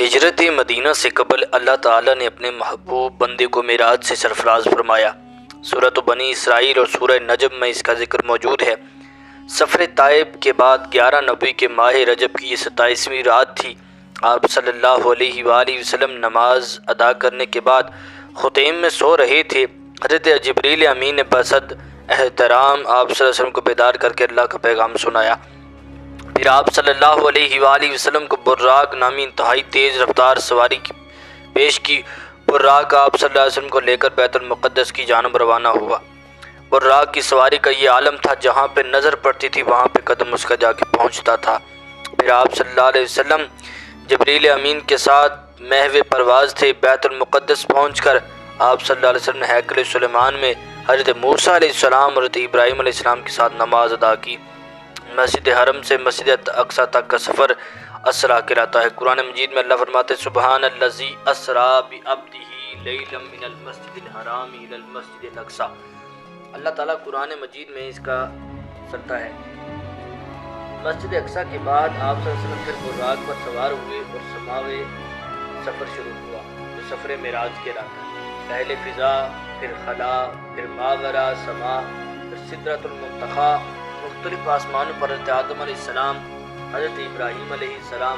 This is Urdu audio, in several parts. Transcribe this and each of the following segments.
ہجرت مدینہ سے قبل اللہ تعالیٰ نے اپنے محبوب بندے کو معراج سے سرفراز فرمایا۔ سورۃ بنی اسرائیل اور سورہ نجم میں اس کا ذکر موجود ہے۔ سفر طائب کے بعد 11 نبی کے ماہ رجب کی یہ 27ویں رات تھی۔ آپ صلی اللہ علیہ وآلہ وسلم نماز ادا کرنے کے بعد خیمے میں سو رہے تھے۔ حضرت جبریل امین نے بصد احترام آپ صلی اللہ علیہ وسلم کو بیدار کر کے اللہ کا پیغام سنایا۔ پھر آپ صلی اللہ علیہ وآلہ وسلم کو براق نامی انتہائی تیز رفتار سواری پیش کی۔ براق آپ صلی اللہ علیہ وسلم کو لے کر بیت المقدس کی جانب روانہ ہوا۔ براق کی سواری کا یہ عالم تھا، جہاں پہ نظر پڑتی تھی وہاں پہ قدم اس کا جا کے پہنچتا تھا۔ پھر آپ صلی اللہ علیہ وسلم جبریل امین کے ساتھ محو پرواز تھے۔ بیت المقدس پہنچ کر آپ صلی اللہ علیہ وسلم نے ہیکل سلیمان میں حضرت موسیٰ علیہ السلام اور حضرت ابراہیم علیہ السلام کے ساتھ نماز ادا کی۔ مسجد حرم سے مسجد اقصیٰ تک کا سفر اسرا کہلاتا ہے۔ قرآن مجید میں اللہ فرماتے ہیں سبحان الذی اسری بعبدہ لیلا من المسجد الحرام الی المسجد الاقصیٰ۔ اللہ تعالیٰ قرآن مجید میں اس کا سنتا ہے۔ مسجد اقصیٰ کے بعد آپ صلی اللہ علیہ وسلم پھر براق پر سوار ہوئے اور سماوے سفر شروع ہوا، جو سفر معراج کہلاتا ہے۔ پہلے فضا، پھر خلا، پھر ماوراء سما، پھر سدرۃ المنتہیٰ، مختلف آسمانوں پر حضرت آدم علیہ السلام، حضرت ابراہیم علیہ السلام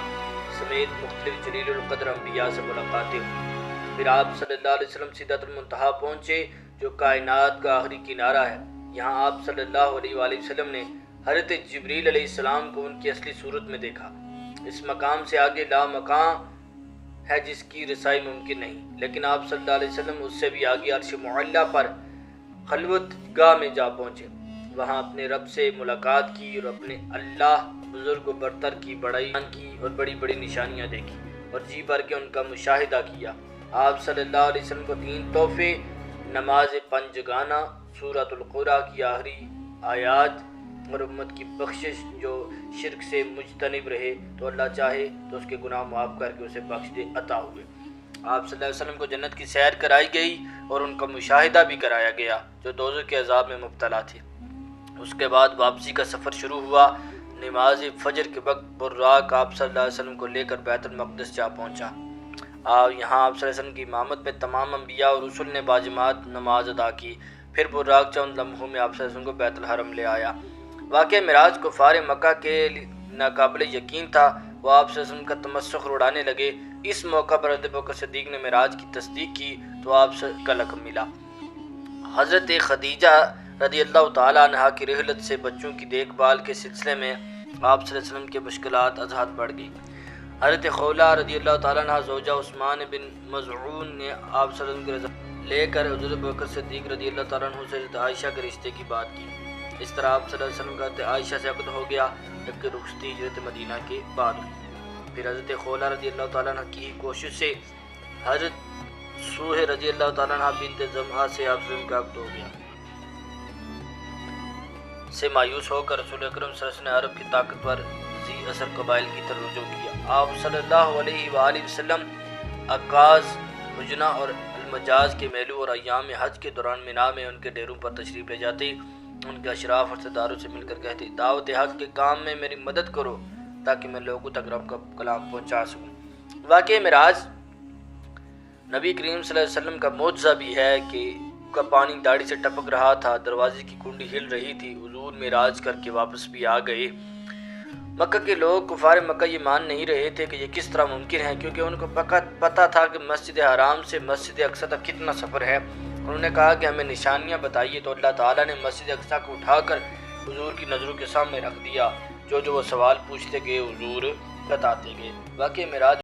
سمیت مختلف جلیل القدر انبیاء سے ملاقاتیں ہوئیں۔ پھر آپ صلی اللہ علیہ وسلم سدرۃ المنتہیٰ پہنچے، جو کائنات کا آخری کنارہ ہے۔ یہاں آپ صلی اللہ علیہ وآلہ وسلم نے حضرت جبریل علیہ السلام کو ان کی اصلی صورت میں دیکھا۔ اس مقام سے آگے لا مکان ہے جس کی رسائی ممکن نہیں، لیکن آپ صلی اللہ علیہ وسلم اس سے بھی آگے عرش معلیٰ پر خلوت گاہ میں جا پہنچے۔ وہاں اپنے رب سے ملاقات کی اور اپنے اللہ بزرگ و برتر کی بڑائی کی اور بڑی بڑی نشانیاں دیکھی اور جی بھر کے ان کا مشاہدہ کیا۔ آپ صلی اللہ علیہ وسلم کو 3 تحفے، نماز پنجگانہ، سورۃ القرآن کی آخری آیات اور امت کی بخشش، جو شرک سے مجتنب رہے تو اللہ چاہے تو اس کے گناہ معاف کر کے اسے بخش دے، عطا ہوئے۔ آپ صلی اللہ علیہ وسلم کو جنت کی سیر کرائی گئی اور ان کا مشاہدہ بھی کرایا گیا، جو دوزخ کے عذاب میں مبتلا تھے۔ اس کے بعد واپسی کا سفر شروع ہوا۔ نماز فجر کے وقت براق آپ صلی اللہ علیہ وسلم کو لے کر بیت المقدس جا پہنچا۔ یہاں آپ صلی اللہ علیہ وسلم کی امامت میں تمام انبیاء اور رسل نے باجماعت نماز ادا کی۔ پھر براق چند لمحوں میں آپ صلی اللہ علیہ وسلم کو بیت الحرم لے آیا۔ واقعہ معراج کفار مکہ کے ناقابل یقین تھا، وہ آپ صلی اللہ علیہ وسلم کا تمسخر اڑانے لگے۔ اس موقع پر حضرت ابوبکر صدیق نے معراج کی تصدیق کی تو آپ سے کا لقب ملا۔ حضرت خدیجہ رضی اللہ تعالیٰ عنہا کی رحلت سے بچوں کی دیکھ بھال کے سلسلے میں آپ صلی اللہ علیہ وسلم کے مشکلات ازحد بڑھ گئی۔ حضرت خولہ رضی اللہ تعالیٰ عنہا زوجہ عثمان بن مظعون نے آپ صلی اللہ علیہ وسلم کی رضا لے کر حضرت ابوبکر صدیق رضی اللہ تعالیٰ عنہ سے حضرت عائشہ کے رشتے کی بات کی۔ اس طرح آپ صلی اللہ علیہ وسلم کا حضرت عائشہ سے عقد ہو گیا، جبکہ رخصتی ہجرت مدینہ کے بعد ہوئی۔ پھر حضرت خولہ رضی اللہ تعالیٰ عنہ کی کوشش سے حضرت سوہ رضی اللہ تعالیٰ عنہ بنت زمعہ سے آپ صلی اللہ علیہ وسلم کا عقد ہو گیا۔ سے مایوس ہو کر رسول اکرم صلی اللہ علیہ وسلم نے عرب کی طاقتور ذی اثر قبائل کی طرف رجوع کیا۔ آپ صلی اللہ علیہ وآلہ وسلم عکاظ، حجنہ اور المجاز کے میلوں اور ایام حج کے دوران مینا میں ان کے ڈیروں پر تشریف لے جاتے، ان کے اشراف اور رشتےداروں سے مل کر کہتے دعوت حق کے کام میں میری مدد کرو تاکہ میں لوگوں تک رب کا کلام پہنچا سکوں۔ واقعہ معراج نبی کریم صلی اللہ علیہ وسلم کا معجزہ بھی ہے کہ کا پانی داڑھی سے ٹپک رہا تھا، دروازے کی کنڈی ہل رہی تھی، حضور معراج کر کے واپس بھی آ گئے۔ مکہ کے لوگ کفار مکہ یہ مان نہیں رہے تھے کہ یہ کس طرح ممکن ہے، کیونکہ ان کو پتہ تھا کہ مسجد حرام سے مسجد اقصیٰ تک کتنا سفر ہے۔ انہوں نے کہا کہ ہمیں نشانیاں بتائیے، تو اللہ تعالیٰ نے مسجد اقصیٰ کو اٹھا کر حضور کی نظروں کے سامنے رکھ دیا۔ جو وہ سوال پوچھتے گئے حضور بتاتے گئے۔ واقعہ معراج